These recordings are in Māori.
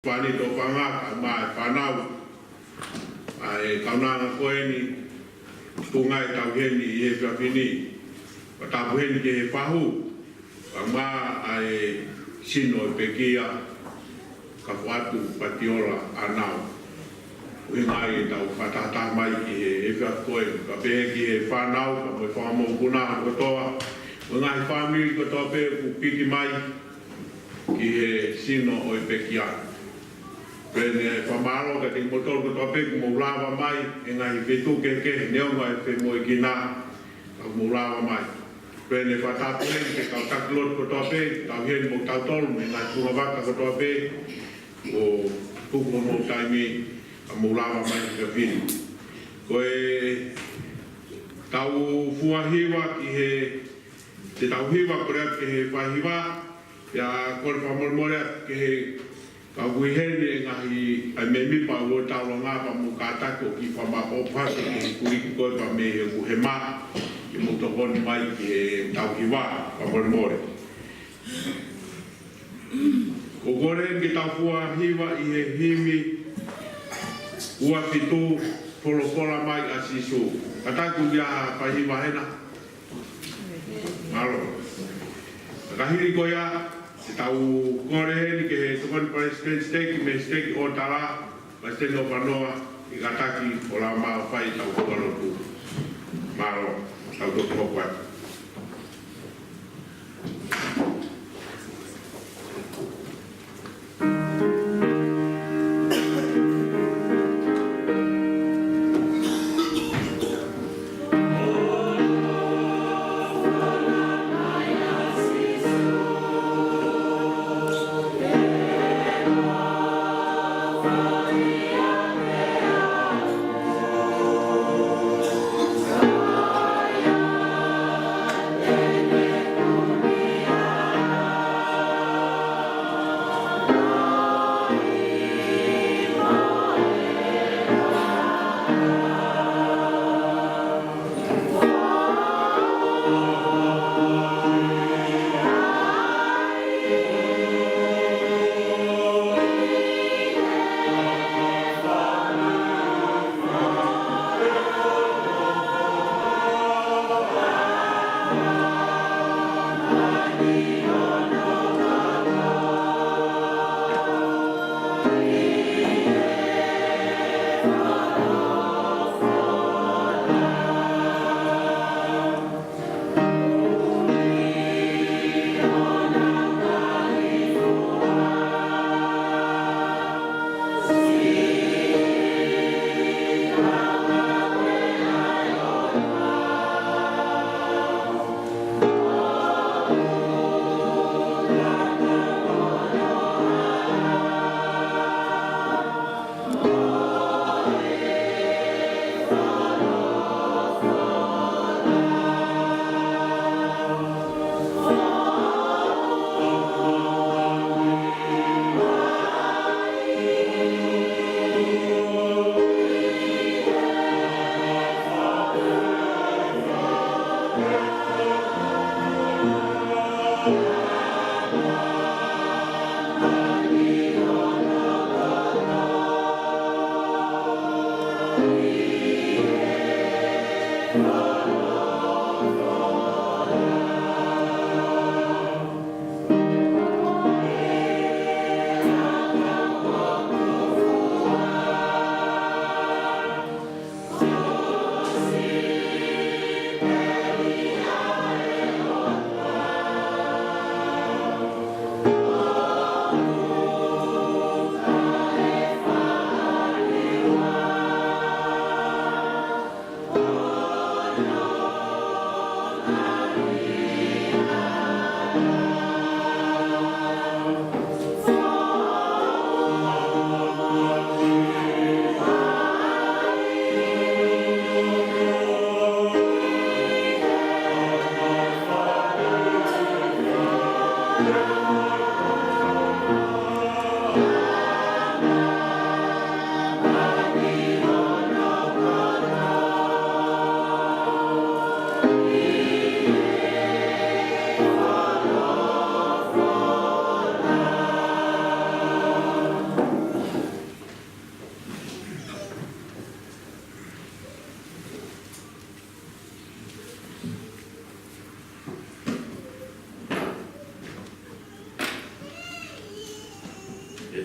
Pani to panga ma Anau ai kauna ko ni tungai tau heni e papini ta heni ke pahu ma ai sino pekia Kafo'Atu Patiola Anau ngai tau patata mai ki e fa ko ka pe ki e whanau ka mo whamo kuna ko toa ngai family ko to pe ku piki mai ki e sino o pekia Pene whamaro ka te motor ko tope mo lava mai e ngai vetu ke neo ngai pe mo kina ka mo lava mai pene whatapu ke ka taklot ko tope ka hen mo tautol me ngai pura vaka ko tope o tuku mo taimi ka mo lava mai ka vini ko e tau fuahiwa ki he te tau hiwa korea ke he whahiwa ya kore whamormorea ke he ka wihene ngahi ai me mipa o talo ngā pa mo kātako ki whama o pasi ki kuriki koe pa me he kuhema ki mo tokoni mai ki he tauhiwa pa more more. Ko kore ki tau fua hiwa i he himi ua pitu polopola mai a sisu. Kataku ia pa hiwa hena. Maro. Kahiri koea tau kore ni ke tukon president stake me stake o tala president o panoa i gataki o la ma fai tau kono tu maro tau to kwa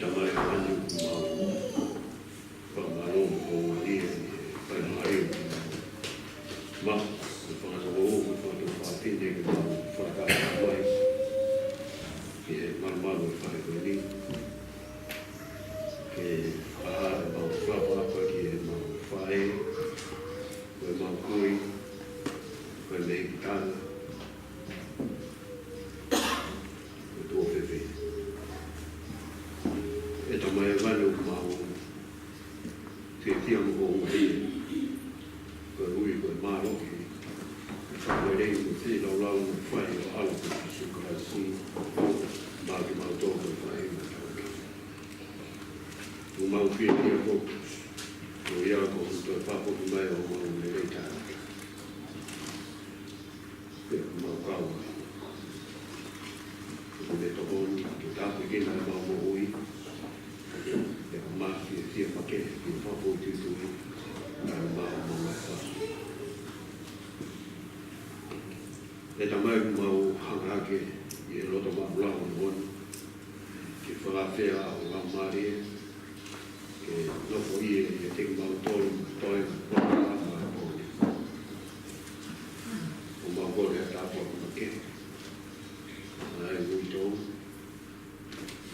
tamai anu pamalo o ia pai mai ma fa o fa tine que fa ka mai que normal fa ni que a ma fa pa que ma fa o ma kui o le guitarra o do fefe e tamai vale ma te tia mo o ia ko ui ko maro ki fa le ko te lo lo fa i ala ko su ka si ma ki ma to ko fa i o ma o ki ni ko o ia ko to fa ko mai o mo le le ta ke ma ka o ko le to bon ki ta ko ki na ma mo ui e ma ki tia ma ke ki fa ko ti tu e tamai mau hangake i roto mapula o mon ki whakawhea o ngamari ke nofo i e te mau tolu toi pora ma poni o mau kore a tāpua kuma ke ai muito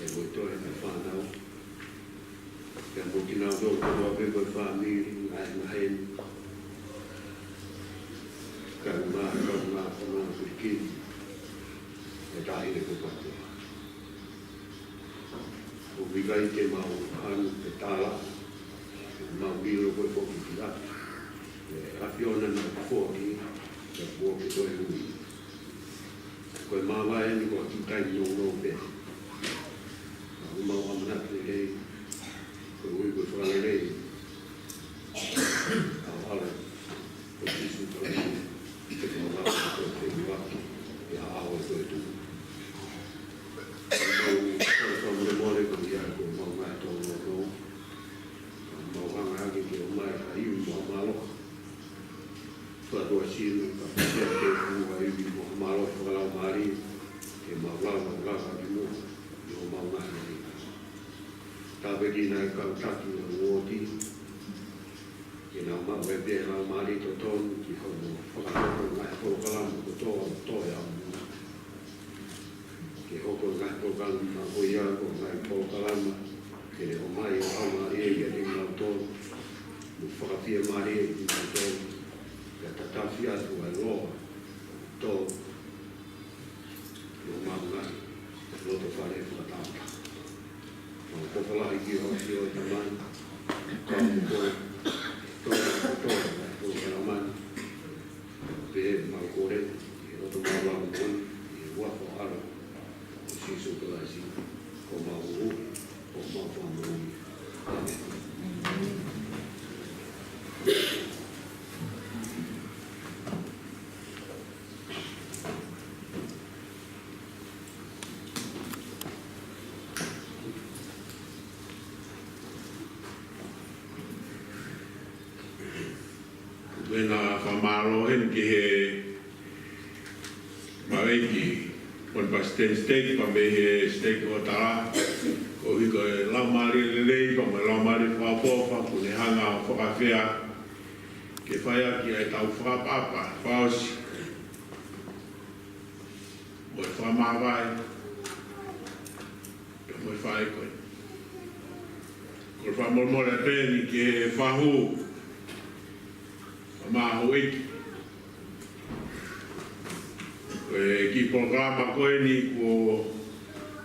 e muito e me whanau ke mukinau do kua pepe whamiri ai mahen karena pernah bikin ada ini kepada ubigai ke mau kan petala mau biru ko ko kita avion na ko ni ke ko ko ni ko mama ni ko kita ni no be mau amna le ko ui ko fra le ala ko su ko que no va a poder llevar ya agua todo esto como de mole con ya con mamá todo lo mamá que que mamá ahí un malo todo así para que ahí un malo para la mari que mamá que no yo mamá está pequeña el contacto no ti que no más bebé la mari todo que como Faka'Eiki ngai ko kalam ko to ya ke hoko ngai ko kalam ma ko ia ko ngai ko kalam ke o mai o ama e ke ni na to o Faka'Eiki mari e ni to ya tata fia to a lo to o ma ngai lo to fare Faka'Eiki o ko fala ki o si o taman ko to man pe mau kore e o to mau mo e wa ko ala si so ko asi ko mau o mau fa mo Wena whamaro hen ki he mareiki on pa steak pa me he steak o tara o hiko e laumari lelei pa me laumari whapofa kune hanga o whakawhea ke whaia ki ai tau whakapapa whaosi mo e whamawai ke mo e whae koe ko whamormore pēni ki he whahu Maho'iki. Ki programa koe ni ko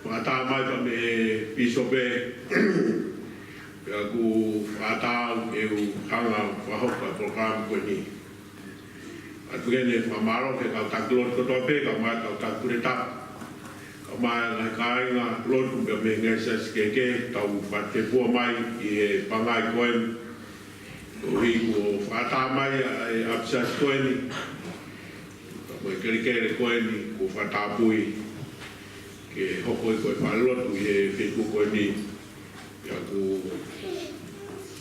whakatamai pa me piso pe pia ku whakatau e u hanga whahoka programa koe ni. Atu kene whamaro ke kau takulot kotoa pe, kau mai kau takure tak. Kau mai ngai kāinga lotu pia me ngesas keke tau pate pua mai i he pangai koe o hi ko whatamai ai absas koe ni ka koe kerikere koe ni ko whatapui ke hoko i koe whalotu i he whiku koe ni ia ku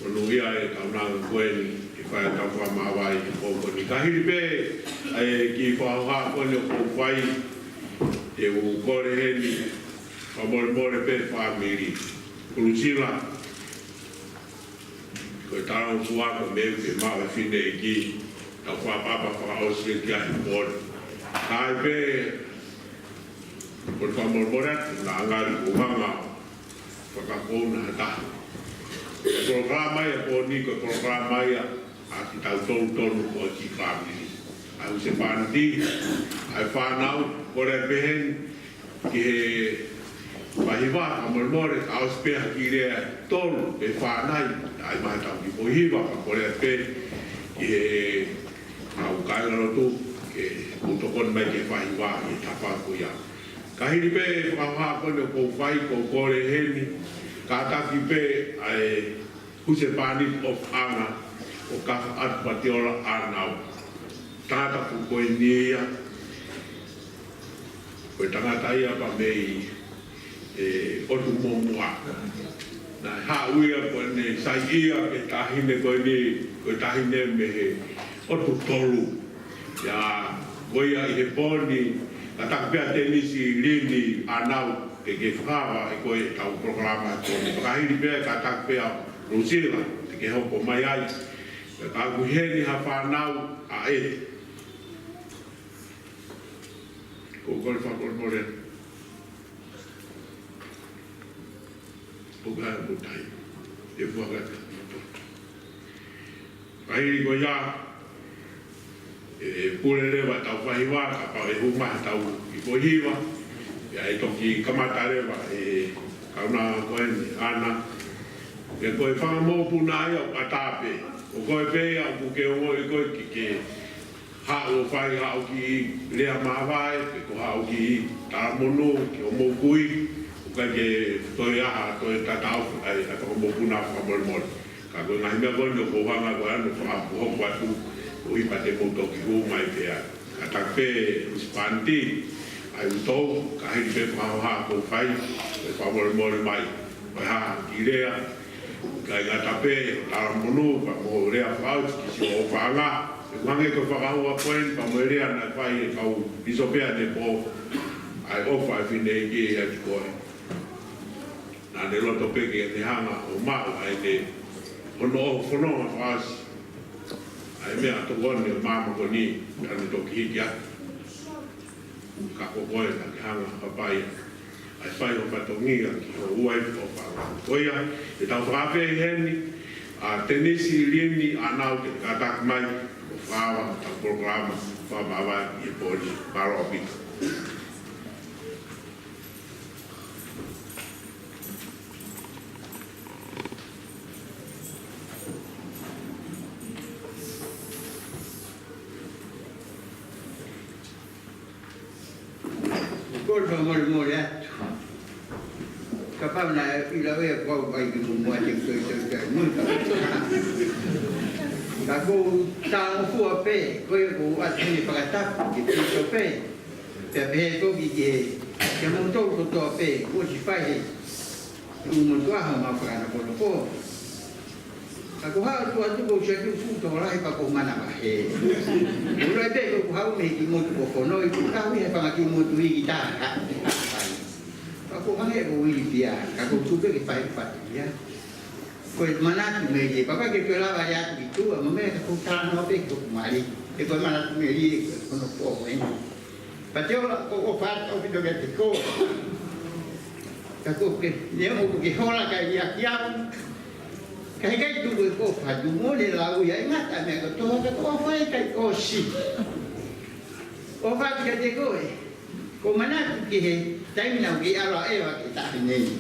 whanuia e taunanga koe ni ke whae tau whamawai i koko ni kahiri pe ai ki whaoha koe ni o kou whai te u kore he ni whamore more pe whamiri kulusila ko taro fua ko me ke ma Faka'Eiki ta fa papa fa o se ki ai por ai be por favor morat na ngal umanga Faka'Eiki na ta programa ya po ni ko programa ya aki tau tonu ko ki family ai se panti ai Anau ore behen ki Pahiva, amor aus pe hakire tol pe fanai ai mai tau ki pohiva ko le pe ke au kai no tu ke puto kon mai ke pahiva i tapa ko ya kahiri pe fa ko le ko fai ko le heni ka ta ki pe ai huse pani of ana o Kafo'Atu Patiola Anau tata ko ni ya ko tangata ia pa mei o tu momoa na ha uia ko ne sai ia ke tahine ko ni ko tahine me o tu tolu ya ko ia i poni kata pe tenisi lini Anau ke fava e ko tau programa ko ni kahiri pe kata pe rusila ke ho ko mai ai ka ku heni ha Anau a e ko fa ko more bukan budaya, dia buat baik goya, pulih lewat tahu fahiwa, apa rumah tahu ibu hiwa, ya itu ki kamata lewat, karena kau ni anak, ya kau faham mau punaya atape, kau pe ya bukan kau kiki, hak ufai hak ki lihat mawai, kau hak ki tamono, kau mau kui. Ke toya to tatau ai to mo puna fa mol ka go ngai me go no ko hanga go ano fa ho kwa tu o i pate mo to ki go mai pe ka ta pe spanti ai to ka hi pe fa ha ko fai fa mol mai ha idea ka ga ta pe ta mo no pa mo re fa ki si o fa nga mangi ko fa ho apoen pa mo re na fai ka u isopea de po ai o fa Faka'Eiki ya ko na de loto peke te hanga o mau ai te Hono Hono fas ai me ato gone o mama ko ni ane to ki ya ka ko boy ka hanga papai ai fai o patongia ki o uai o pa oia e tau frape heni a tenisi lini Anau ke kata mai o fawa ta programa fa baba e podi parobi Colpa mole atu. Kapau na ilawe ko bai ki mo ati ko muito. Ka ko ta fu ape ko ko ati para ta ki to pe. Pe pe ko ki mo to pe ko si fai. Mo to ha ma para na ko. Aku hal tu atu ko se ku to la pa ko mana ba he. Ura be ko ha me ki mo ko Hono i ka mi pa ki mo tu i ta. Aku hange ko wi dia, aku tu ke pa ya. Ko mana tu me ye, papa ke la ba ya tu a me ko ta no be ko mari. E ko mana tu me ye ko no po en. Patiola ko fa o video ke ko. Aku ke ne mo ke hola ka ya ya. Kai tu ko fa du mo le la u ya ngata me ko to ko fa kai ko si. O fa ke te ko e. Ko mana ki he tai na ki ala e wa ki ta ni.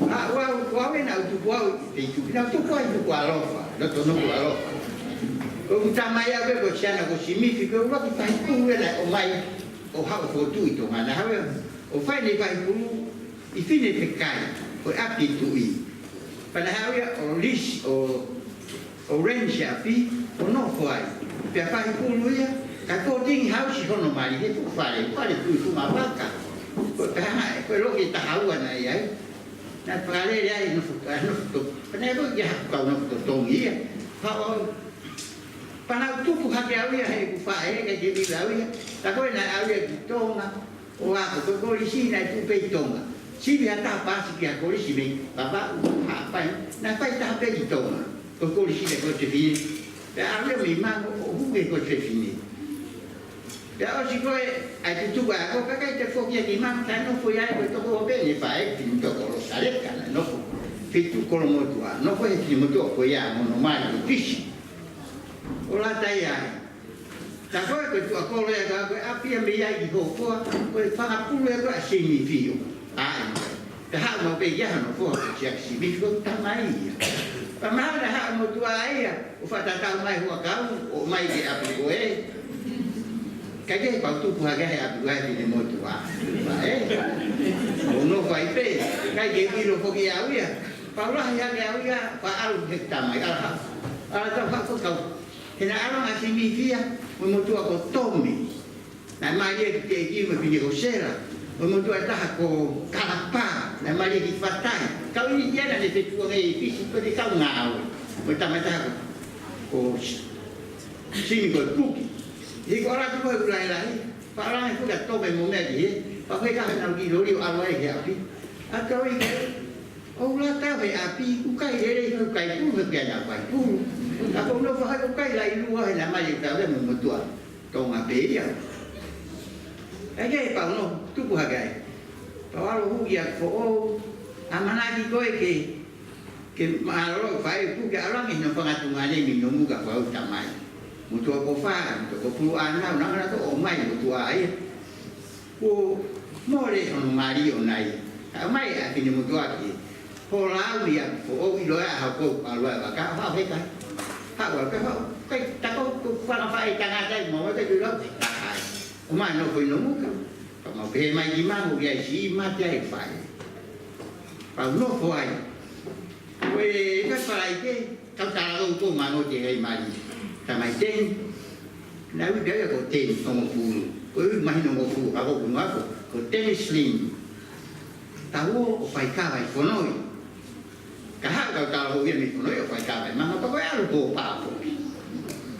Wa na tu wa te tu na tu ko tu ko ala fa. No to no ko ala fa. Ko ta mai a be ko siana ko significa wa ki tai ku la o mai o ha ko tu to mana ha o fa ni vai ku I fine te kai ko api tu I. Pada hari orange orange api ono fai pe fai pulu ya ka ko ting house Hono mari he tu fai tu mabaka ko ta ko lo ki ta hawa na ya na pale ya no to pana ko ya ka no to tongi ya ha o pana tu ku ha ya he ku fai ka je ni la ya ta ko na ya ki tonga o a ko ko ri si na tu pe tonga si dia ta pa si dia ko si me baba apa na pa ta pe di to ko si de ko te fini pe a le mi ma o ke ko te fini ya o si ko ai tu ba ko ka te fo ki di ma ta no fo ya ko to ko be ni fa e fin to ko sa le kana no fi tu ko mo tu no ko e fi mo to ko ya mo no ma ni fishi ola ta ya ta ko tu ko le ka ko a pi me ya ki ko ko fa pu le ko si mi fio ai ta ha mo pe ya no fo si mi ko ta mai pa ma da ha mo tu ai o fa ta ta mai ho ka o mai ki a pi ko e ka ke pa tu pa ga a pi ga ni mo tu a o no vai pe ka ke ki ro ko ki a wi pa la ya ga wi pa al ke ta mai ala ta fa ko ka kena ala ngasih mifia memutua ko tomi na maria ki ki me pini ko sera memutua ta ko kalapa na maria ki fatai kau ini dia na de tua ngai pisi ko di kau ngau mata ko sini ko puki i ko ora tu ko lai para ko ka to be mo me di pa ko ka na ki lo alo ai ya pi a ko i o la ta be api ku kai le ku kai ku ke na kai ku ako no fa ko kai lai lu ha na mai ka le mo tua to nga be ya ai pa no tu ku ha gai pa lo hu ya ko amana ki ko ke ma lo fa ku ke ala ni no pa tu ngane mi no mu ka fa ta mai mo tua ko fa to ko pu ana na to o mai mo tua ai ko mo le on mari on ai a mai a ki mo tua ki ho la wi ya ko o lo ya ha ko pa lo ba ka ha he ka ha wa ka kai ta ko fa na fa ai ta nga dai mo ta ju lo ta ai o ma no ko no mu ka ma pe mai di ma mo ya si ma ta ai fa pa no fo ai we ka fa ai ke ka ta lo ko ma no je ai ma di ta mai ten na wi de ko ten no fu ko mai no fu ka ko ma ko ten slim ta wo fa ka vai fo noi cả hai cào hồ yên mình nói phải cào phải mà nó có cái ăn bổ bảo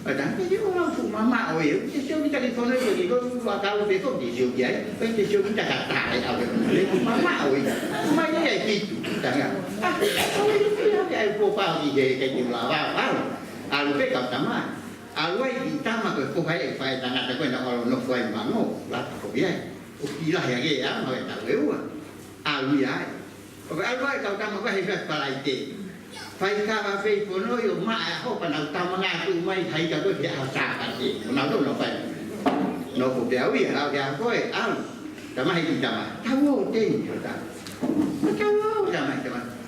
ở đó cái chỗ nó phụ mà ở hiểu cái chỗ chúng ta đi con nói gì có qua cào về không chỉ chịu vậy cái chỗ chúng ta cả tại ở đấy mà ở mấy cái này gì chẳng hạn cái bổ bảo gì về cái điều là vào à lúc cái cào tắm à lúc ấy ta mà cái phải ta ngặt cái nó phải mà nó là không biết chỉ là cái á mà ta hiểu à lúc ấy cái ai vậy cậu ta mà có hay phải lại chị phải ca và phê của nó dùng mại không phải nào ta mà ngay từ mày thấy cho tôi thì ảo xả cả chị nó đâu nó phải nó cũng đéo gì ảo đéo có ai ảo ta mà hay gì ta mà thao vô tên cho ta thao vô ta mà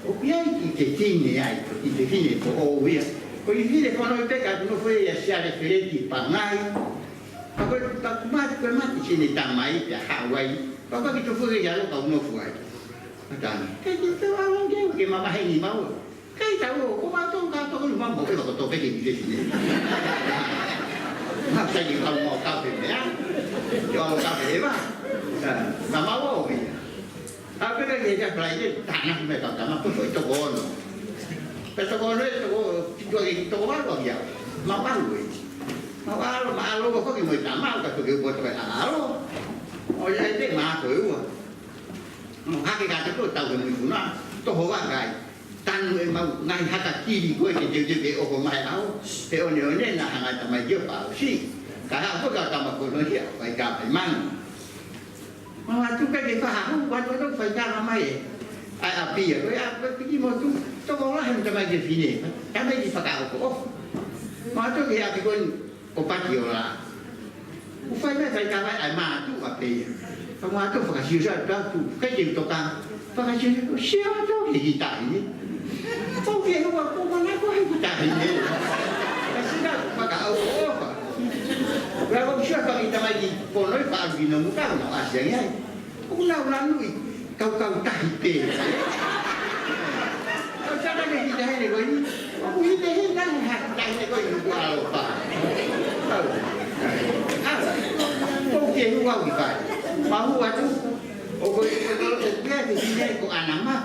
ok cái tin này ai cái tin này của ô vậy có những cái con nói tất cả nó phải xả để phê thì bằng ngay và cái ta mà cái này ta máy để hạ quay và cái chỗ phê cái nó không nó phải cái tôi ăn cái mà hay gì máu cái cháu có bao nhiêu cao tôi mà một cái là tôi cái gì gì mà sao gì không mò cao thì mẹ cho cao thì mà máu rồi cái gì chắc lại cái thằng nó mày tao mà tôi phải cho con đấy cho cái tôi quá còn giàu mà bán người mà alo có cái 18 máu cả tôi kêu tôi phải alo ôi cái mà tuổi quá hai cái gà tôi tàu mình cũng nó tôi hỏi bạn gái tan người mà ngay hai cái chi của cái cái ô mai áo thì ông nhớ nên là hàng ngày tầm mày chưa bảo gì cả hai có cả tầm mà còn nói chuyện phải cả phải mang mà chúng cái gì phải hàng quan nó phải ra làm mày ai à bì rồi cái gì mà tôi có là hình tầm mày gì phí này cái mấy gì phải cả của mà tôi kia cái con Patiola phải mấy cả ai mà tôi à bì không ai tôi phải chịu ra đó cái gì tôi ta phải chịu xéo cho thì tại không kia nó không nói có hay tại gì cái gì đó phải cả Apo'O rồi không xéo cái gì mà gì còn nói phải vì nó muốn cao nó à vậy ấy cũng lâu lắm rồi câu tại tiền sao đây gì đây này vậy không biết thế đó hạt đây này coi được qua rồi không kia nó qua gì phải mà hua tu, okey di sini ko anak mah,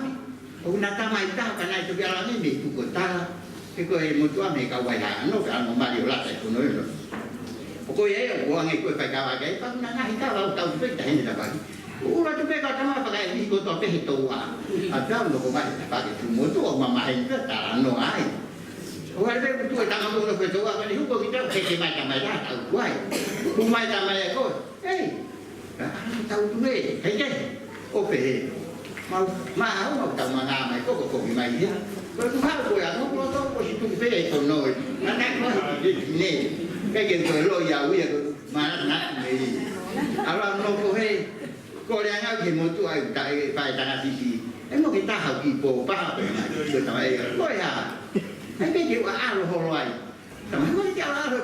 nata mai ta karena itu biar ni tu kota, ko mutu ame kawai ha, no kan mari ulat itu no yo. Okey ya, gua ngai ko phải kawai kai, pa na ngai ka lau tau pe tai ni da bagi. Ula tu pega tama Faka'Eiki ko to pe toa. Ada no ko mai pakai tu moto mamai ke tarano ai. Ora pe tu tama ko no pe toa ka ni ko kita ke mai tama ya tau kuai. Ku mai tama ya ko. Tau tu ne, kai ke. O pe. Mau tama nga mai ko mai ya. Ko tu ha ko ya no ko to ko si tu pe to no. Ana ko ni. Cái chuyện cười lôi giàu bây giờ mà nó nát mày alo nó có hay có lẽ nhau thì một tuổi tại phải ta gì em một cái ta học kỳ bộ ba được tao ấy coi à cái chuyện à rồi hồi rồi tao mới cho nó rồi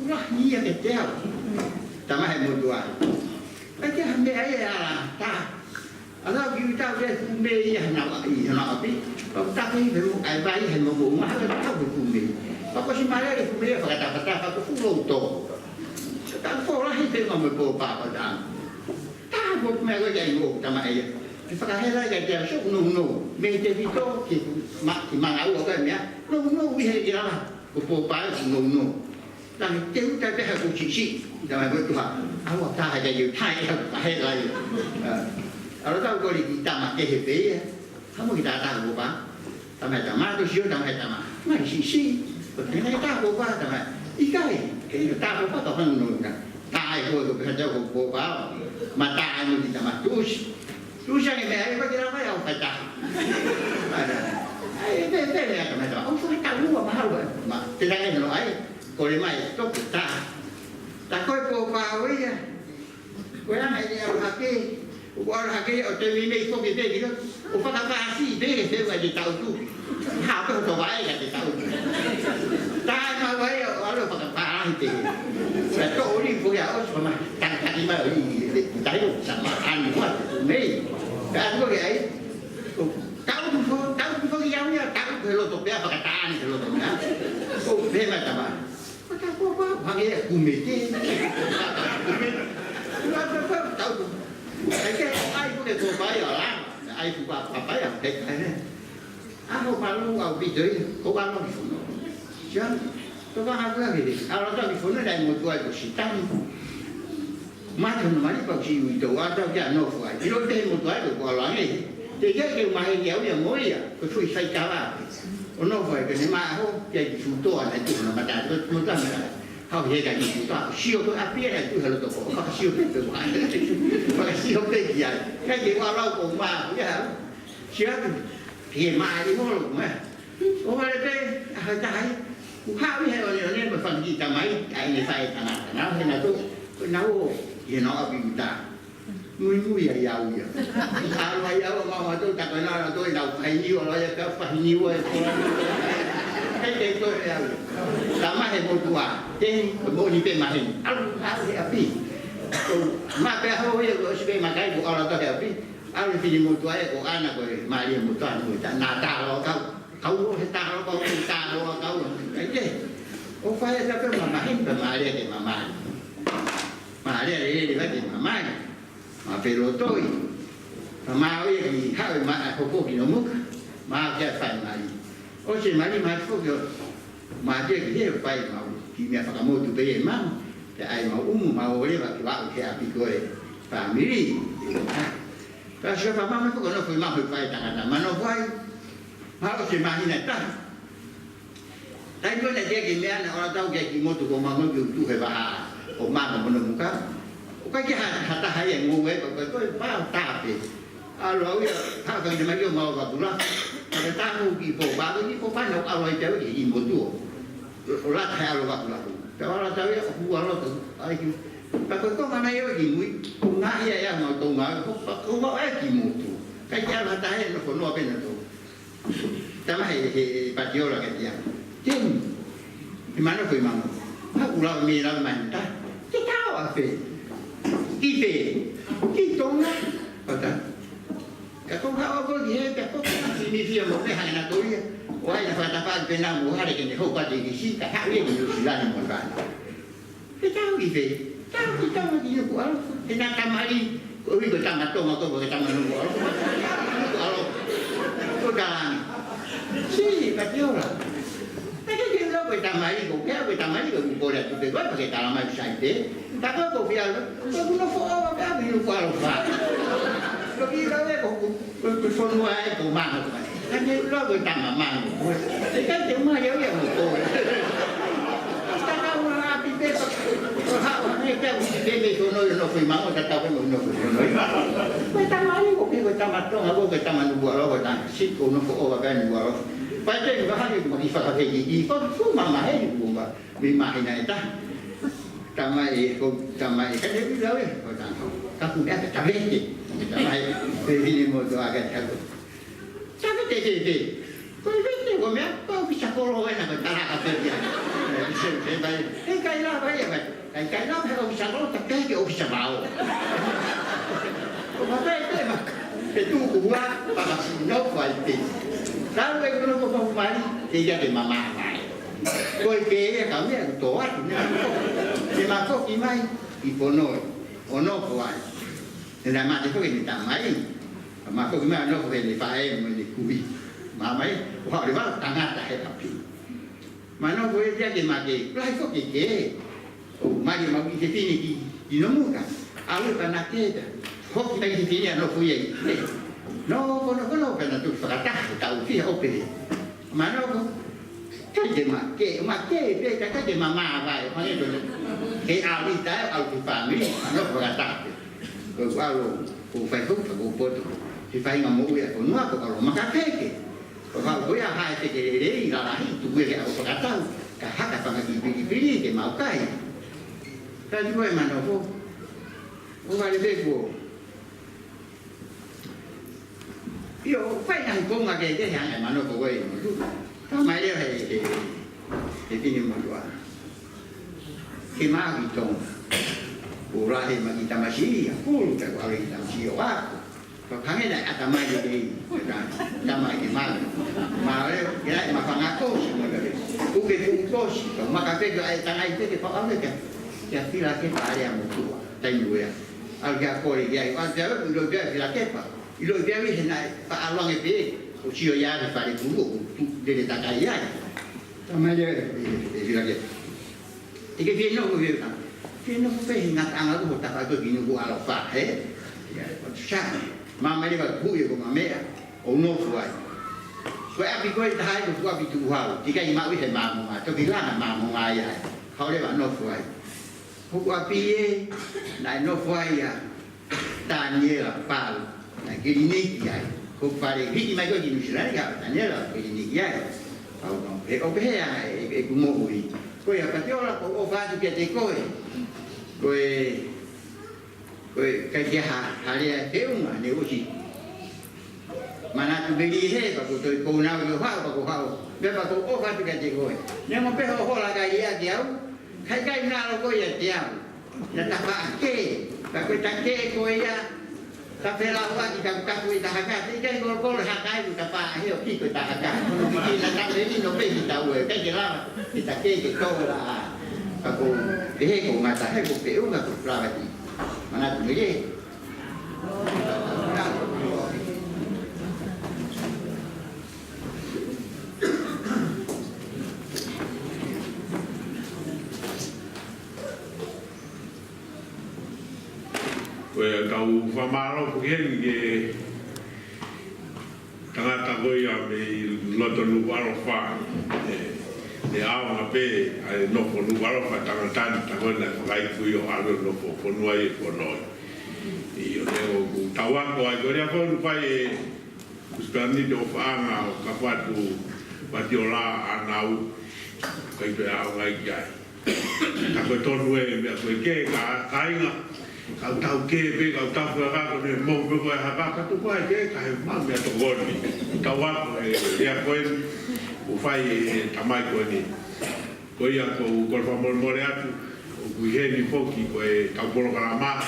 nó nhiều cái treo tao mới một tuổi cái hàng đấy ấy là ta ở đó kêu tao cái mê hàng nào biết còn ta thấy phải một cái váy hay một bộ má nó không được cùng mình Ako si Maria di kumia pagkatapata ako fulong to. Tako lah itu ngomong bopa pada. Tahu mereka jadi ngok sama ayah. Pakahela jadi sok nung. Mete itu mak mangau kan ya. Nung bihe kira lah. Bopa nung. Dan itu tapi aku cici. Jangan bertuah. Awak tak ada yang thai pakahela. Kalau tahu kau di kita mak kehepe ya. Kamu kita tahu bopa. Tamai tamai tu siu tamai tamai. Mai sisi. Cái này ta bộ ba là ý cái ta bộ ba tao không nổi cả tai thôi của cái cháu của bộ ba mà tai mình thì mà chú sang mẹ có cái đó phải không phải ta cái này cái này ông phải tao luôn mà không mà cái này nó nói coi mày tốt ta coi bộ ba với cái này là cái ở trên mình không biết gì đó ông phải làm gì để cái tao tu học cái đồ vải cái tao ta mà vậy ở đâu phải ta thì là chỗ đi phụ giáo mà càng đi mà ở gì trái được sẵn mà ăn quá mấy cái ăn có vậy cháu không có giáo nha cháu phải lo tập bé phải ta thì lo tập nhá không thế mà ta có hoàng nghe cùng mình chứ cháu cái ai có cái cô phải ở lá ai phụ bà phải ở cái này không mà luôn vào vị trí cố gắng nó bị phụ chứ tôi có hai cái gì nó cho bị phụ nó đây một tuổi của sĩ tăng mà thường mà đi vào sĩ ủy tổ cho cái nó phải thì nó thêm một tuổi của quả loạn này thì cái mà hay kéo nhiều mối à cái phui say cá à nó phải cái mà không cái chủ tổ này chủ nó mà đạt nó tăng này không hiện cái chủ tổ siêu tôi áp biết này tôi là tổ có siêu biết được mà siêu biết gì cái gì qua lâu cũng mà cũng vậy siêu thì mà đi mua lụng mà ông ấy cái tráiข้าวไม่ให้เราเนี่ยมาฟังกี่ทำไมไอ้ในไฟขนาดนั้นให้เราต้องน้าเห็นน้องอภิญญามุ้ยยาวๆอะไรยาวมาต้องตักไปน้าเราต้องเราไอ้นิ้วเราจะก็ฟังนิ้วให้เด็กตัวเราทำมาให้หมดตัวเจ๊โมนี่เป็นมาเห็นเอาให้อภิมาไปเอาไว้ก็ช่วยมาได้กูเอาเราต้องให้อภิเอาที่หมดตัวไอ้กูอ่านก็มาเรียนหมดตัวหมดแต่หน้าตาเราเขาให้ตาเราก็ตาเราเขาcái gì ông phải ra cái mà hết mà đây thì mà đây thì phải thì mà về rồi tôi mà cái gì khác mà không có gì nó mất mà cái phải mà ôi chị mà đi mà không được mà cái gì phải mà thì mẹ phải mua từ bây giờ mà thì ai mà mà ôi mà cái bạn kia bị coi phải mỹ đi cái số mà nó không có nó phải mà nó phải mà cái gì mà như này ta Tapi kalau dia gimana orang tahu dia gimana tu orang mahu tu hebat, orang mahu menemukan. Bukan dia hata hayang ngomong, bukan tu apa tapi. Kalau dia tak kerja macam mau kat pula, ada tahu ibu bapa ni pun nak awal jauh dia ibu tu. Orang tahu kat pula. Kalau orang tahu ya, orang tu, ayu. Tapi kau mana yo ibu, kau nak ya mau tu kau mau ibu tu. Kerja hata hayang nak kono apa nak tu. Tapi Patiola kat dia. Chứ mà nó phải mong nó cũng là mì là mình ta cái tao à về cái tông á cái con tháo có gì hết cái con gì đi phía một cái hàng là tối quay là phải ta phải bên nào muốn hai cái không có gì thì xin cả hai cái gì cũng là một vài cái tao gì về tao gì nó của cái nào cầm ai đi có cái cầm mặt mà có cái cầm mặt nó của đàn gì phải chưa rồi cái chuyện đó người ta máy cũng kéo người ta máy cũng cô đẹp tuyệt vời và người ta làm sao thế Tako ko biar ko no fo ka bi no fa fa. Ko bi ra ko fo no ai ko ma ko. Kan ni lo ko ta ma ma. Kan te ma yo ya mo ko. Ta ka una pi pe ko ha ni ka bi be ko no fui ma ko ta ko no ko. Ko ta ma ni ko ko ta ma to ko ta ma no bo lo ko ta. Si ko no fo ka ni bo lo. Pa te ko ha ni ko di fa ka ki ko fu ma ma he ko ba. Mi ma ina ita. Tamai kan dia bilang kau tak tahu dah tak boleh tamai beli mo tu agak aku tapi teh kau ini kau meh kau bisa kolong kan aku tak apa dia kai lah apa ya kai lah kau bisa kolong tapi kau bisa bau kau apa itu buat pada sini kualiti lalu kalau kau mari dia jadi mama Koi ke kami aku toat ni. Dia masuk imai ipono, ono kuai. Dan mak itu ini tak main. Masuk imai ono kuai ni fae meni kubi. Mamai, wah dia baru tangan dah tapi. Mana kuai dia ke mati. Kelai kok ke. Oh, mari mari ke sini di nomu kan. Alu tanah ke dah. Kok kita di sini ono kuai. No, kono kan tu fakatah tahu sih ope. Mana kok cái gì mà cái gì mà vậy phải rồi cái ao đi tới ao thì phàm đi nó phải đặt rồi qua luôn cũng phải phúc phải cũng bớt thì phải ngầm mũi của nó của mà cái kì còn với hai cái đấy là tụi cái ao phải đặt cả hát cả bằng cái gì cái máu cái như vậy mà nó không phải để buồn yêu phải thành công mà cái hàng này mà nó có vậy Mai dia ini mandua. Kima itu, urahi magi tamasi, pun tak urahi tamasi awak. Kalau ni dah ada mai jadi, tamai kima. Malah dia makan aku semua dari. Bukan bungkus, maka tu ai tangan itu dia pakai kan. Jadi lagi tak ada yang mutu, tengok ya. Alga kau dia, ada tu dia lagi apa? Ilo dia ni hendak pak along itu. Usia ya di pada dulu dia tak kaya. Sama dia lagi. Tiga vino ko dia. Vino ko ingat ang aku tak aku vino ko alfa he. Ya, sah. Mama dia buat buat ko mama. Ono kuai. Kuai api kuai dah itu kuai itu hal. Jika imak wis mama, tu bilang mama ayah. Kau dia buat no kuai. Kuai api nak no kuai ya. Tanya pal. Nak kiri ni ya. Kau pada hiti mai kau jenis lain kan? Tanya lah, kau jenis dia. Kau yang aku mau ui. Kau yang Patiola, kau faham tu kita kau kerja hari heung ni usi. Mana tu beli he, kau nak kau faham. Biar kau faham tu kita kau. Ni mau pergi hola kaya dia. Kai nak kau ya dia. Nak tak ke? Kau tak ke kau ya. Tapi lawan jika kita tahakat, jika gol hakai kita pak, hiu kita tahakat. Kita nak ini nopo kita tahu, kan jelas kita kau lah. Aku kau mata aku peu aku perawati. Mana tu ni? Kau famaro pukian ke tengah takoi ya me loton luarofa de awa pe ai no for luarofa tengah tan takoi na Faka'Eiki yo alo no for konuai konoi iyo leo tawa ko ai goria ko pai uspani do fanga Kafo'Atu Patiola Anau kai to ya ngai ya takoi tonue me ko ke ka kainga kau tahu ke, kau tahu apa kau ni mau berbuat apa, kau tu buat ke, kau mampu atau gol ni, tahu apa dia kau ufai tamai kau ni, kau yang kau famol moreatu, kau ni foki kau bolong lama,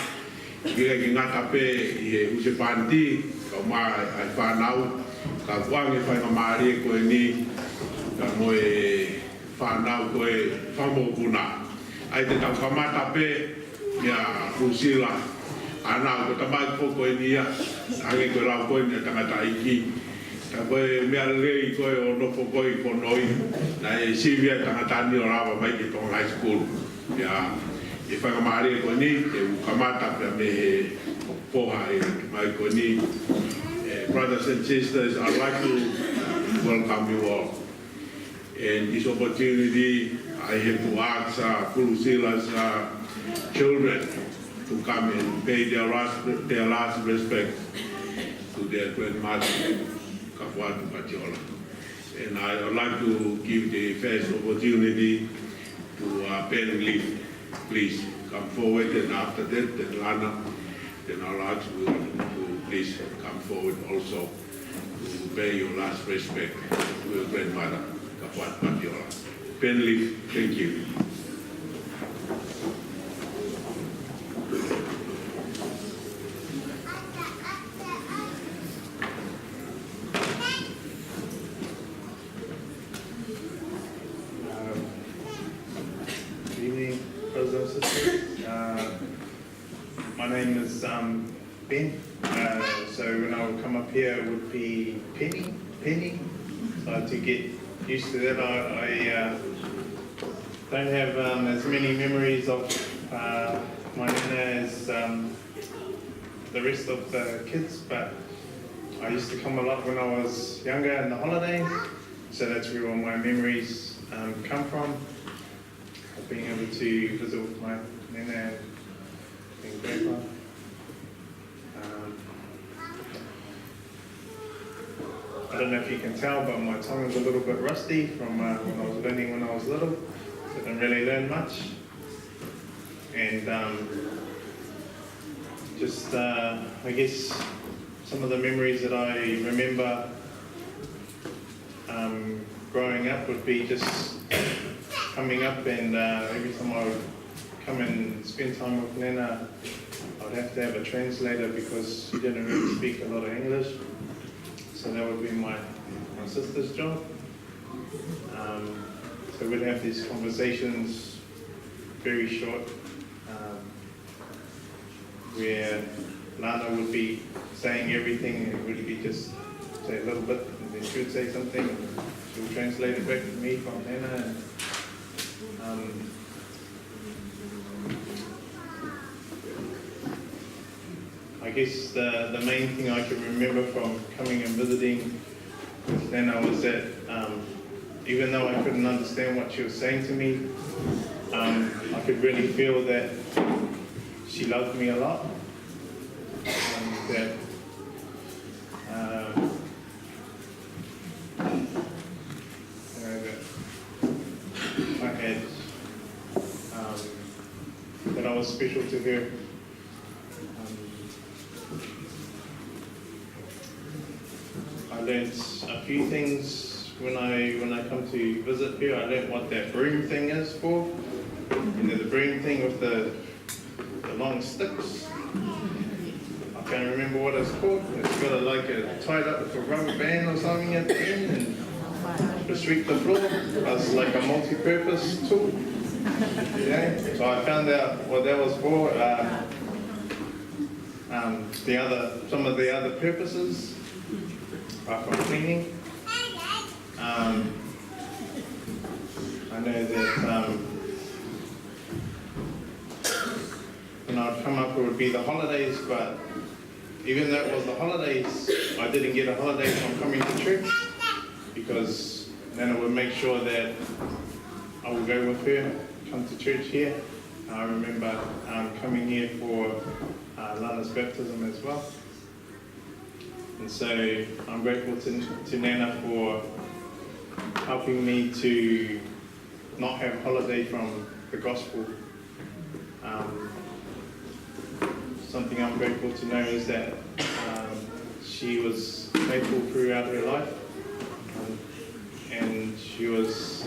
kira ingat apa usia panti, kau mah Anau, kau buang ufai mamari kau ni, kau mau Anau kau famol guna, ada tahu kamat apa ya fusila Anau ko tabai ko ko dia age ko la ko ni tanga taiki tabai me alrei ko ono ko ko noi na sivia tanga tani ora ba mai ki tong high school ya e whakamare ko ni, e ukamata pia me he poha e mai ko ni. Brothers and sisters, I'd like to welcome you all. And this opportunity, I have to ask Pulusila's children to come and pay their last respect to their grandmother, Kafo'Atu Patiola. And I would like to give the first opportunity to Ben Lee. Please come forward, and after that, then Lana, then I'll ask you to please come forward also to pay your last respect to your grandmother, Kafo'Atu Patiola. Ben Lee, thank you. Good evening, brothers and sisters. My name is Ben. So when I would come up here, it would be Penny. So to get used to that, I don't have as many memories of my nana as the rest of the kids, but I used to come a lot when I was younger in the holidays, so that's where all my memories come from. Of being able to visit with my nana and grandpa. I don't know if you can tell, but my tongue is a little bit rusty from when I was learning when I was little. So I didn't really learn much. And I guess some of the memories that I remember growing up would be just coming up, and every time I would come and spend time with Nana, I would have to have a translator because she didn't really speak a lot of English. So that would be my sister's job. So we'd have these conversations, very short, where Lana would be saying everything, and it would be just say a little bit, and then she would say something, and she would translate it back to me from Nana. And, I guess the main thing I can remember from coming and visiting with Nana was that even though I couldn't understand what she was saying to me, I could really feel that she loved me a lot, and that that I was special to her. I learned a few things when I come to visit her. I learned what that broom thing is for. You know, the broom thing with the long sticks. I can't remember what it's called. It's got tied up with a rubber band or something at the end and to sweep the floor. It's like a multi-purpose tool. Yeah. So I found out what that was for. Some of the other purposes are for cleaning. I know that when I'd come up, it would be the holidays, but even though it was the holidays, I didn't get a holiday from coming to church, because then I would make sure that I would go with her, come to church here. I remember coming here for Lana's baptism as well. And so I'm grateful to Nana for helping me to not have holiday from the gospel. Something I'm grateful to know is that she was faithful throughout her life, and she was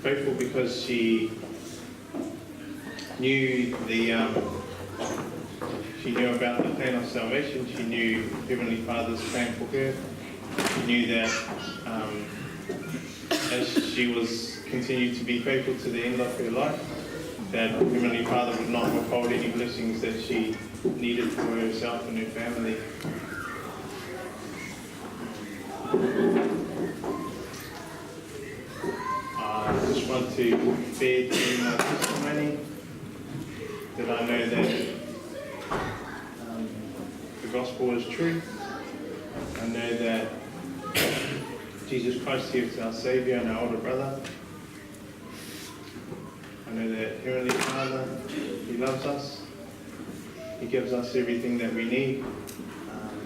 faithful because she knew she knew about the plan of salvation. She knew Heavenly Father's plan for her. She knew that as she was continued to be faithful to the end of her life, that Heavenly Father would not withhold any blessings that she needed for herself and her family. I just want to share to my testimony. true. I know that Jesus Christ, He is our Saviour and our older brother. I know that Heavenly Father, He loves us. He gives us everything that we need.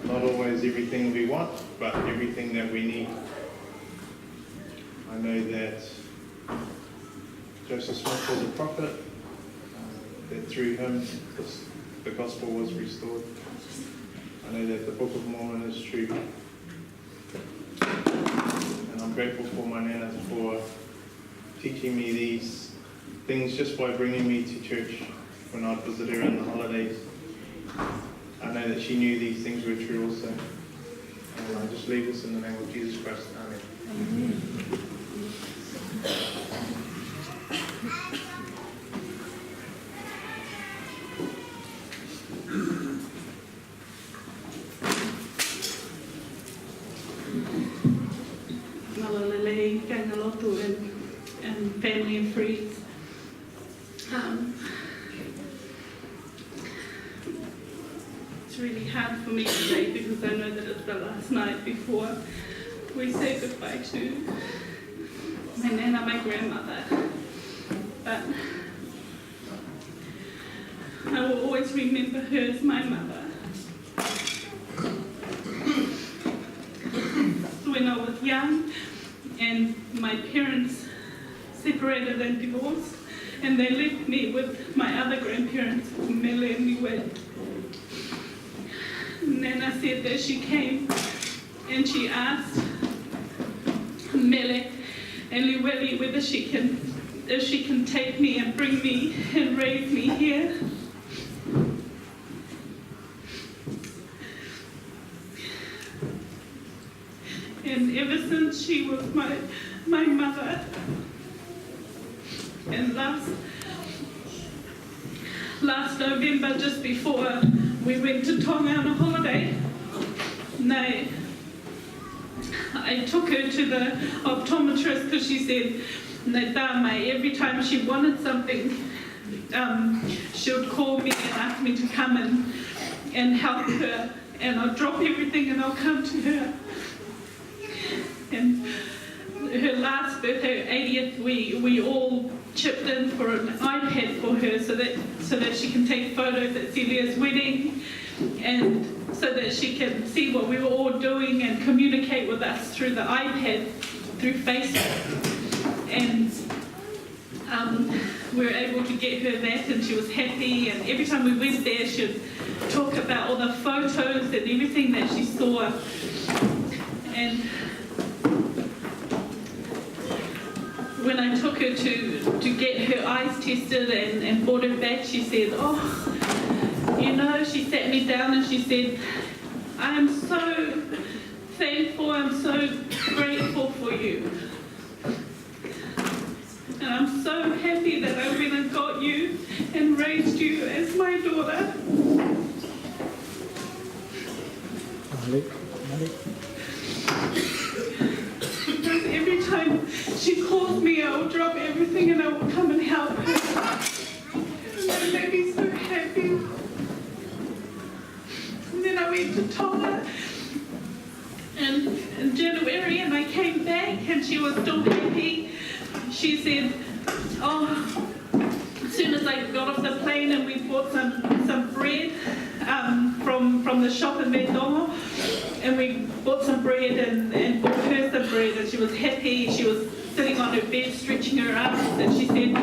Not always everything we want, but everything that we need. I know that Joseph Smith was a prophet, that through him the gospel was restored. I know that the Book of Mormon is true. And I'm grateful for my Nana for teaching me these things just by bringing me to church when I'd visit her in the holidays. I know that she knew these things were true also. And I just leave this in the name of Jesus Christ. Amen. Amen. And family and friends. It's really hard for me today because I know that it's the last night before we say goodbye to my nana, my grandmother. But I will always remember her as my mother. When I was young and my parents separated and divorced, and they left me with my other grandparents, Mele and Liweli. Nana said that she came and she asked Mele and Liweli whether if she can take me and bring me and raise me here. And ever since she was my mother. And last November, just before we went to Tonga on a holiday, I took her to the optometrist because she said that every time she wanted something, she would call me and ask me to come and help her. And I'll drop everything and I'll come to her. And her last birthday, 80th, we all chipped in for an iPad for her so that she can take photos at Celia's wedding, and so that she can see what we were all doing and communicate with us through the iPad, through Facebook. And we were able to get her that, and she was happy. And every time we went there, she'd talk about all the photos and everything that she saw. And when I took her to get her eyes tested and brought her back, she said, she sat me down and she said, I am so thankful, I'm so grateful for you. And I'm so happy that I went and got you and raised you as my daughter. Because every time she calls me, I will drop everything and I will come and help her. And that made me so happy. And then I went to Tonga in January, and I came back and she was still happy. She said, as soon as I got off the plane and we bought some bread from the shop in Mendongo, and we bought some bread and bought her some bread, and she was happy. She was sitting on her bed stretching her arms, and she said,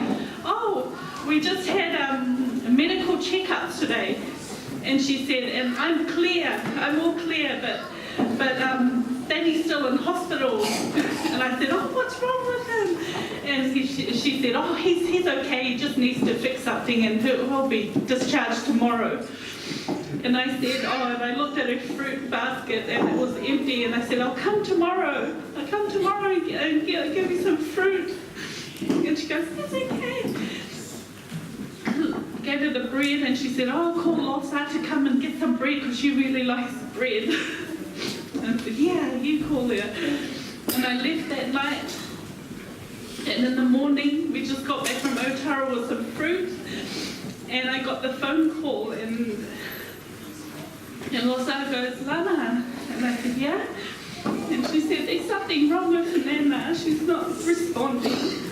we just had medical checkups today. And she said, and I'm all clear, but Danny's still in hospital. And I said, what's wrong with him? And she said, he's okay, he just needs to fix something and he'll be discharged tomorrow. And I said, and I looked at her fruit basket and it was empty, and I said, I'll come tomorrow and give you some fruit. And she goes, it's okay. Gave her the bread, and she said, call Losa to come and get some bread because she really likes bread. And I said, yeah, you call her. And I left that night, and in the morning we just got back from Otara with some fruit, and I got the phone call, and And Losa goes, Lana. And I said, yeah. And she said, there's something wrong with Nana. She's not responding.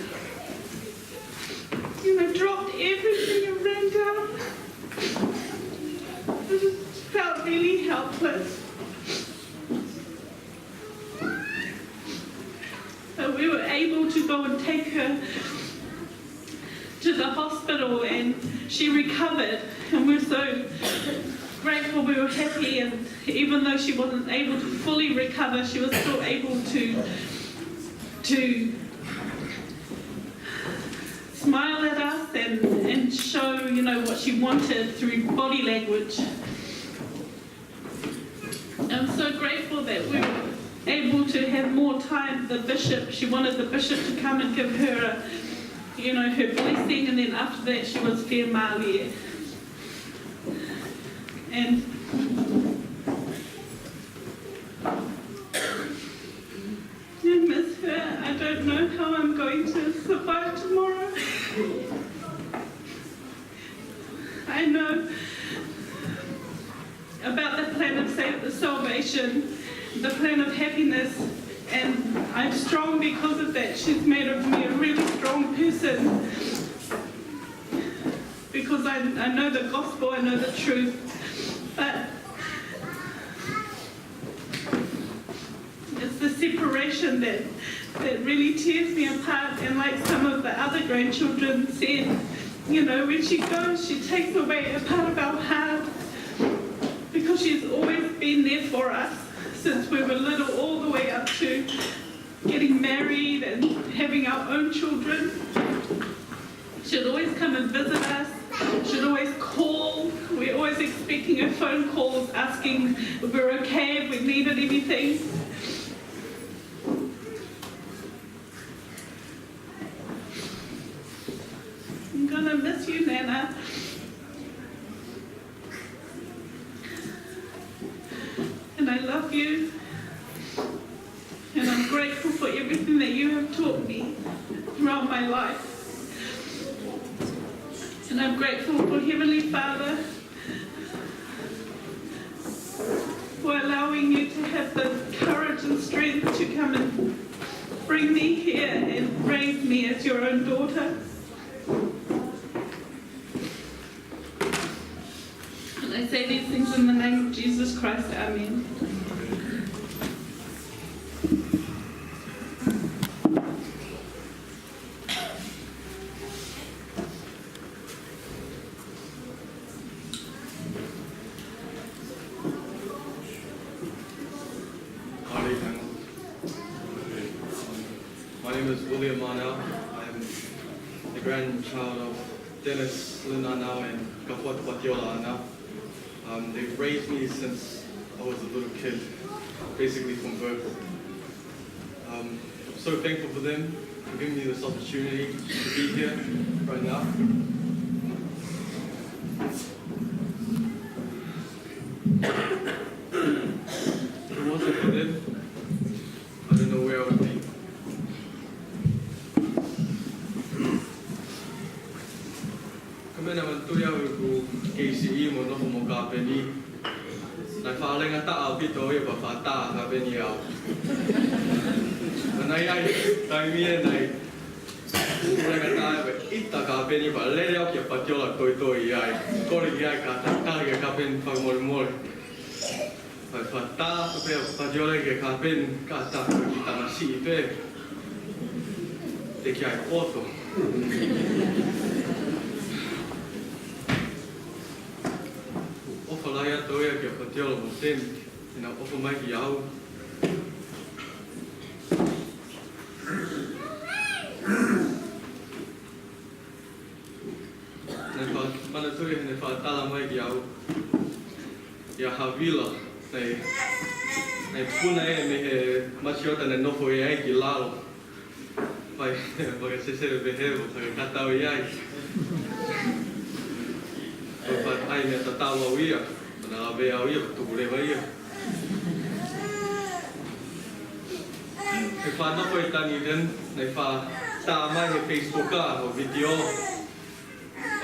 You know, dropped everything and ran down. I just felt really helpless. But we were able to go and take her to the hospital and she recovered. And we're so grateful, we were happy, and even though she wasn't able to fully recover, she was still able to smile at us and show, you know, what she wanted through body language. I'm so grateful that we were able to have more time. The bishop, she wanted the bishop to come and give her, you know, her blessing, and then after that she was fair malie. And I miss her. I don't know how I'm going to survive tomorrow. I know about the plan of salvation, the plan of happiness, and I'm strong because of that. She's made of me a really strong person because I know the gospel, I know the truth. But it's the separation that really tears me apart. And like some of the other grandchildren said, you know, when she goes, she takes away a part of our heart because she's always been there for us since we were little, all the way up to getting married and having our own children. She'd always come and visit us. She'd always call. We're always expecting her phone calls, asking if we're okay, if we needed anything. I'm gonna miss you, Nana. And I love you. And I'm grateful for everything that you have taught me throughout my life. And I'm grateful for Heavenly Father for allowing you to have the courage and strength to come and bring me here and raise me as your own daughter. And I say these things in the name of Jesus Christ. Amen. My name is William Anau. I'm the grandchild of Dennis, Lynn Anau, and Kafo'Atu Patiola Anau. They've raised me since I was a little kid, basically from birth. I'm so thankful for them for giving me this opportunity to be here right now. If it wasn't for them, I don't know where I would be. Kamena mantuya ku KCE mo no mo kapeni. Na whalenga ta pito e pa fata kapeni au. Nai ai taimi e nai. Whalenga ta e ita kapeni pa lele au ke Patiola toi ai. Kori ai ka ta ke kapeni pa mol. Pa fata pe Patiola ke kapeni ka ta ki ta masi pe. Te ki ai foto. Ofalaya toia ke Patiola mo ten ina ofa mai ki au. Ne fa mana toia ne fa tala mai ki au. Ya havila nei puna e me he machiota ne nofo e ai ki lalo. Pai vai se se behevo ka katau ai. But I met a tawa wia, and I'll be out here to whatever here. If I not quite done, then if I start my Facebook or video,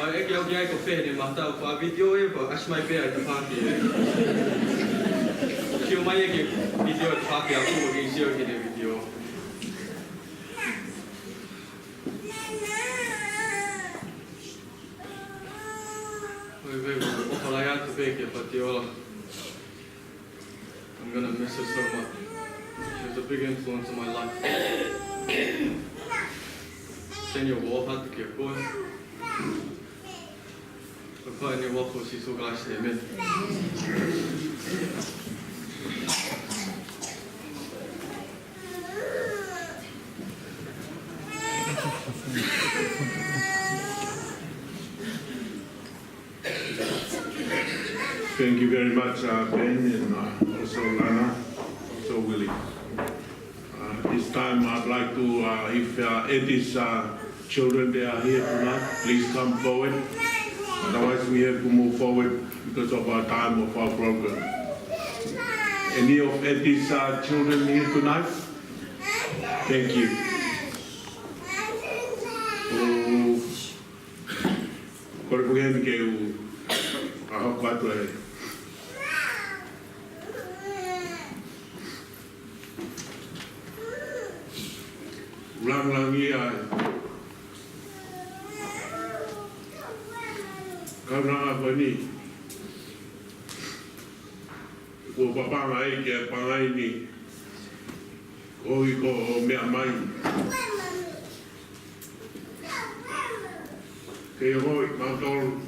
ai ke au ki ai ko whene matau pa video e pa asmai pe ai te whaki e. Ki o mai e ke video te whaki a kua ki sio ki te video. Oi vei, o palai atu pe ke Patiola. I'm gonna miss her so much. She was a big influence in my life. Senior Warhat ke koe. Ka pai ne wako si so glas te me. Thank you very much, Ben, and also Lana, also Willie. This time I'd like to, if Eddie's children they are here tonight, please come forward. Otherwise we have to move forward because of our time of our program. Any of Eddie's children here tonight? Thank you. Kore puhen ke u Kafo'Atu e. Ulang ia karena apa ni ko papa mai ke pangai ni ko mea mai ke hoi matol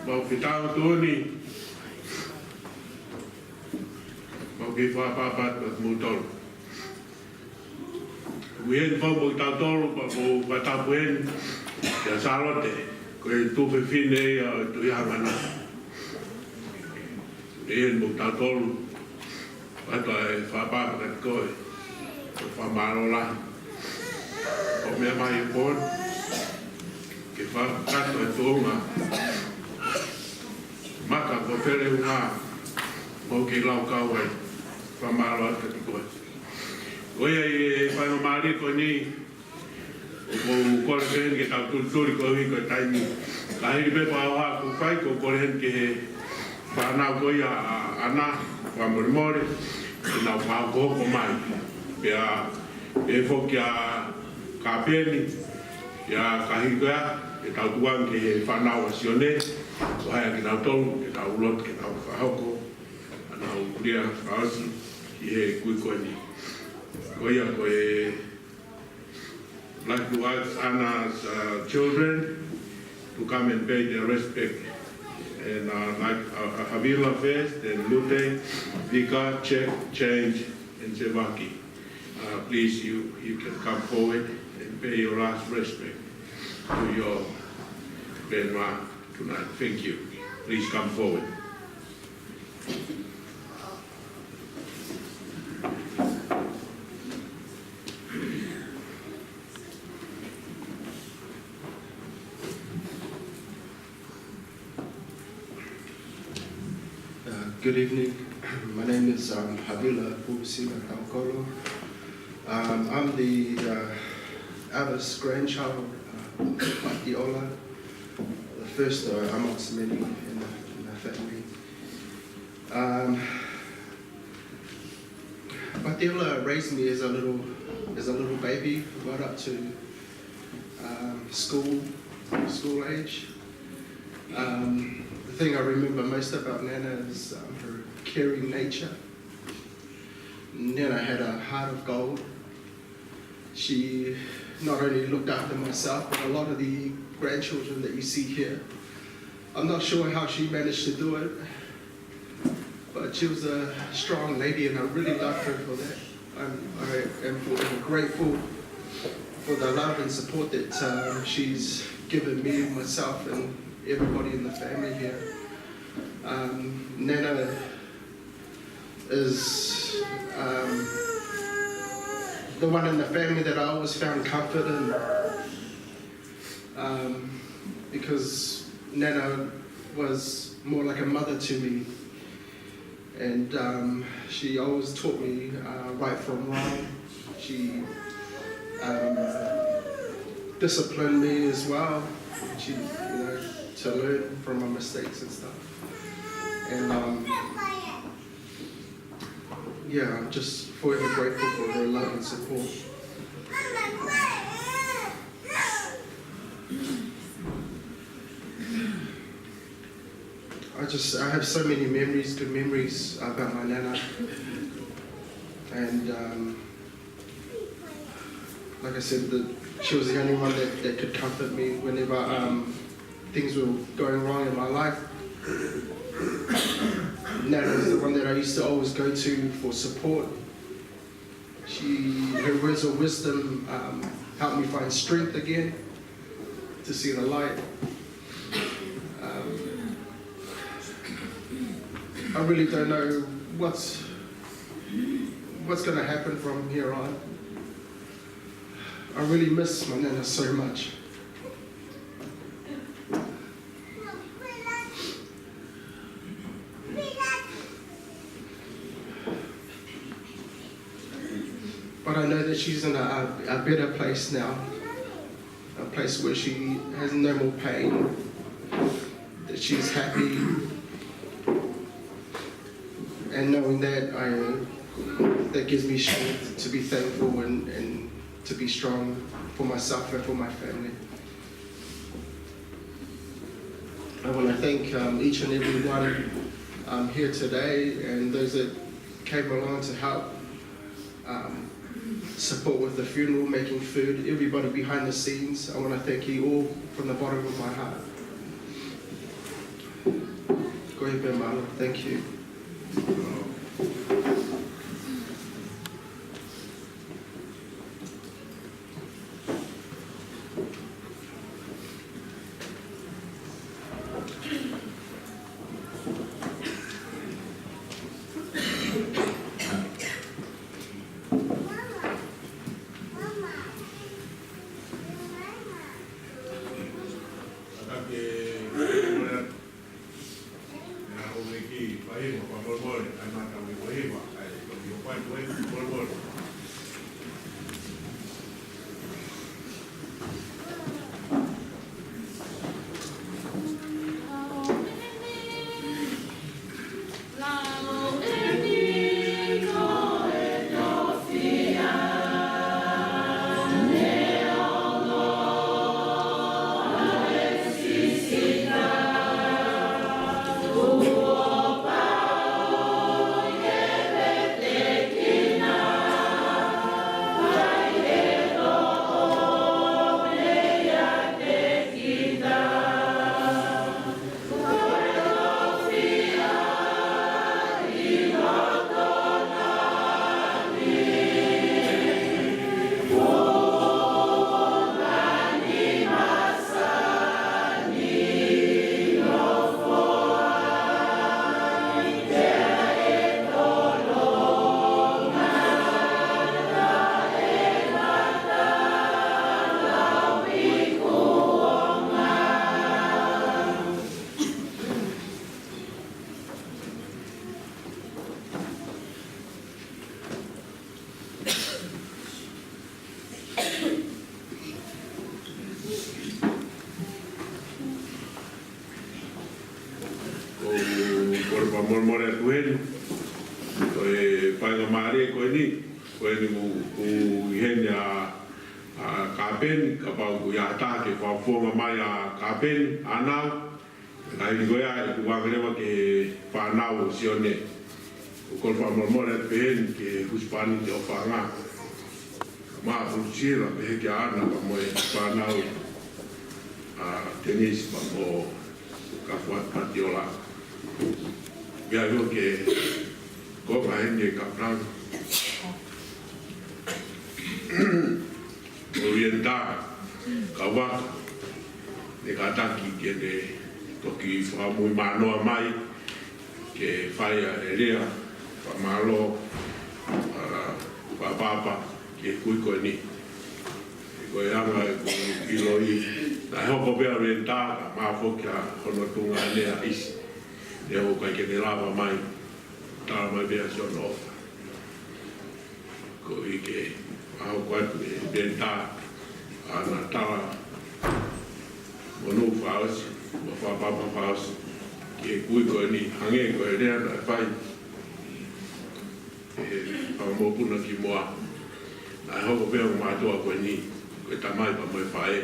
mau kita tu ni mau ke papa mutol Wien fa mo tatoro pa mo patapuen ya salote ko tu pe fine tu ya mana Wien mo tatoro pa fa pa ko fa marola o me mai por que fa cato to ma maka ko pele una mo ke lau ka wai fa marola ka ko Oia e whai o maari ko ni ko kore pehen ke tau turi ko hui ko taimi ka hiri pepa au ha ku whai ko kore hen ke he whanau ko ia ana wa morimore e nau whau ko hoko mai pia e whoki a ka peni ia ka hiri ko ia e tau tuang ke he whanau a sione o haia ke tau tolu ke tau ulot ke tau whahoko anau kuria whaosi ki he kui koe ni Oia koe like to ask Anna's children to come and pay their respect. And like Havila first, then Lute, Vika, Check, Change, and Sevaki. Please, you can come forward and pay your last respect to your grandma tonight. Thank you. Please come forward. Good evening. My name is Havila Pubusila Kaukolo. I'm the eldest grandchild of Patiola, the first amongst many in the family. Patiola raised me as a little baby, right up to school age. The thing I remember most about Nana is her caring nature. Nana had a heart of gold. She not only looked after myself, but a lot of the grandchildren that you see here. I'm not sure how she managed to do it, but she was a strong lady and I really loved her for that. I am grateful for the love and support that she's given me, myself, and everybody in the family here. Nana is the one in the family that I always found comfort in, because Nana was more like a mother to me, and she always taught me right from wrong. She disciplined me as well. She, to learn from my mistakes and stuff. And yeah, I'm just forever grateful for her love and support. I have so many memories, good memories about my nana. And like I said, she was the only one that could comfort me whenever things were going wrong in my life. Nana was the one that I used to always go to for support. Her words of wisdom helped me find strength again to see the light. I really don't know what's going to happen from here on. I really miss my nana so much. But I know that she's in a better place now, a place where she has no more pain, that she's happy, and knowing that that gives me strength to be thankful and to be strong for myself and for my family. I want to thank each and every one here today and those that came along to help support with the funeral, making food, everybody behind the scenes. I want to thank you all from the bottom of my heart. Go ahead, Ben Marlon. Thank you. Mormore kuheni, koe painga maare koe ni ku iheni a kapeni, ka pau ku iata ke whawhonga mai a kapeni, Anau, ka hini koe ai ku wangarewa ke whanau o sione, ku kol whamormore kuheni ke huspani te o whanga, maa pulsira pehe ke ana pa moe whanau a tenis pa mo Kafo'Atu Patiola. Ia yo ke ko ka henge ka prang orienta ka waka ne ka taki ke ne toki wha mui manoa mai ke whaia e rea wha malo wha papa ke kui koe ni koe anga e ku iloi na hoko pia orienta ka maa whoki a hono tunga nea isi e o kai ke te lava mai tā mai bea son ofa ko i ke au kwatu e bentā ana tawa Hono whaos, whapapa whaos, ke kui koe ni, hange koe rea na whai. E whamopuna ki moa, na hoko pēo mātua koe ni, koe tamai pa moe whae,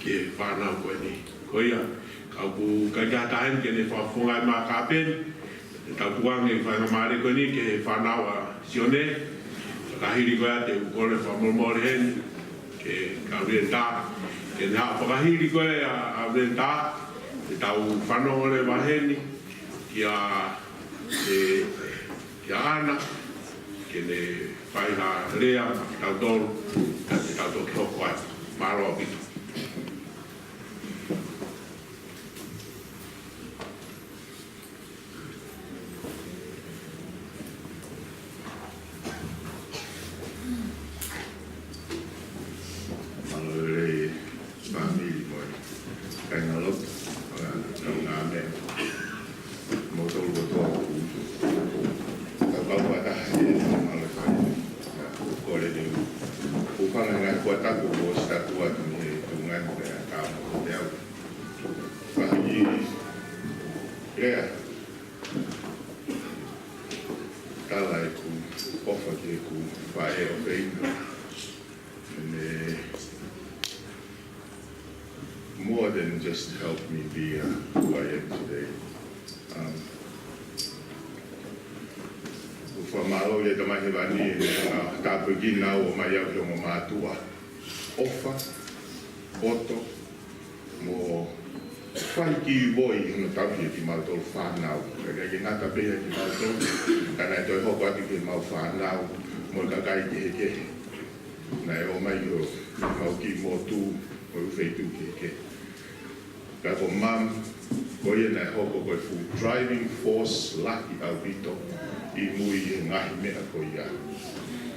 ke whanau koe ni. Koe ia, kau ku kai kātahen ke ne whafongai mā kāpen, tau puange whainga maare koe ni, ke whanau a sione, whakahiri koe a te ukore whamolmore hen, ke kau rea tā, ke ne haa whakahiri koe a rea tā, te tau whanongore waheni, kia ana, ke ne whaiha rea, ki tau tolu, te tau tolu toko ai, māroa pitu. More than just help me be who I am today. Whamaro le tamahi wani tāpegi nau o mai au hiongo mātua. Ofa, oto, mo whai ki voi hino tauhi ki mautolu whanau. Kaya ngata pēha ki mautolu, kana e toi hoko ati ki mau whanau, mo kakai ki heke. Nai o mai o mau ki mo tū, mo uwheitu ki heke. Kaya ko mam, ko ia nai hoko koe fu driving force laki au bito I mui I ngahi mea ko ia.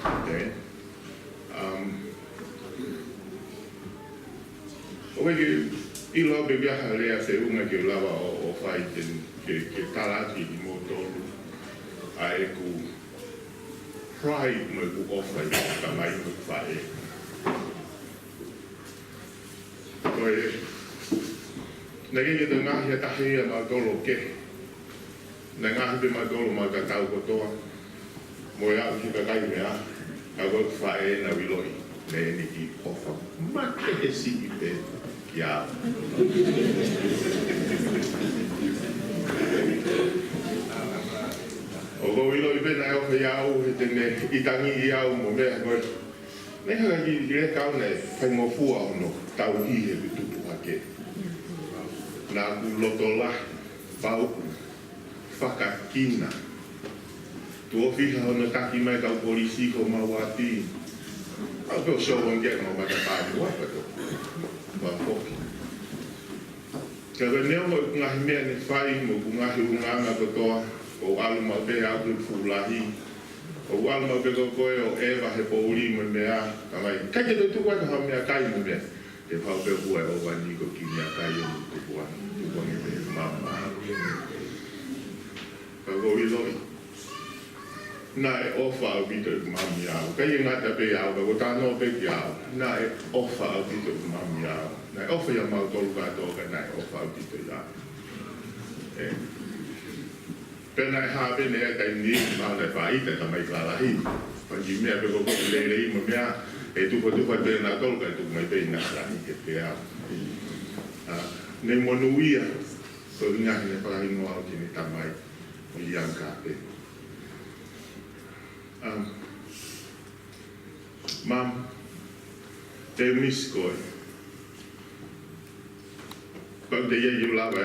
Okay? Oe ke ilo be viaha lea se unga ke lawa o whai ke taraki I mo tolu. A e ku pride mo e ku ofai ka mai mo whae. Koe nage ke te ngahi a tahi a ma tolo ke. Na ngahi pe ma tolo ma ka tau kotoa. Mo e au ki ka kai mea. Ka koe whae na wiloi. Ne e ni ki ofa. Ma ke he si I pe ki au. O ko wiloi pe na e ofa I au he tene I tangi I au mo mea koe. Ne hanga ki re kau ne whai mo fua ono. Tau hi he kutupu hake. Na ku loto la pau Faka'Eiki. Tu ofiha ona taki mai kau polisi ko mawati. Au pe o show on get mo mata pāni wapa to. Wa foki. Ka veneo mo ngahi mea ne whai mo ku ngahi unganga kotoa. O alu mau pe au ku fulahi. O alu mau pe koe o Eva he pouri mo mea. Kamai, kai ke tu kwa ka hamea kai mo mea. Te whau pe hua o wani ko ki mea kai o tu kwa. Tu kwa me pe mama. Ka ko iloi. Na e ofa au bito I mami au. Kai e ngata pe au, ka ko tāno pe ki au. Na e ofa au bito I mami au. Na e ofa ia mau tolu kato ka na e ofa au bito I au. Pena e hape ne e kai ni mau na e whaita ka mai klalahi. Pangi mea pe ko lele I mo mea. E tupa pe na tolu ka tupa mai pe na klalahi ke pe au. Ne monuia. So ngahi ne whakahingo au ki ni tamai. O iang kape. Mam, te miss koe. Kau te ia iu lawa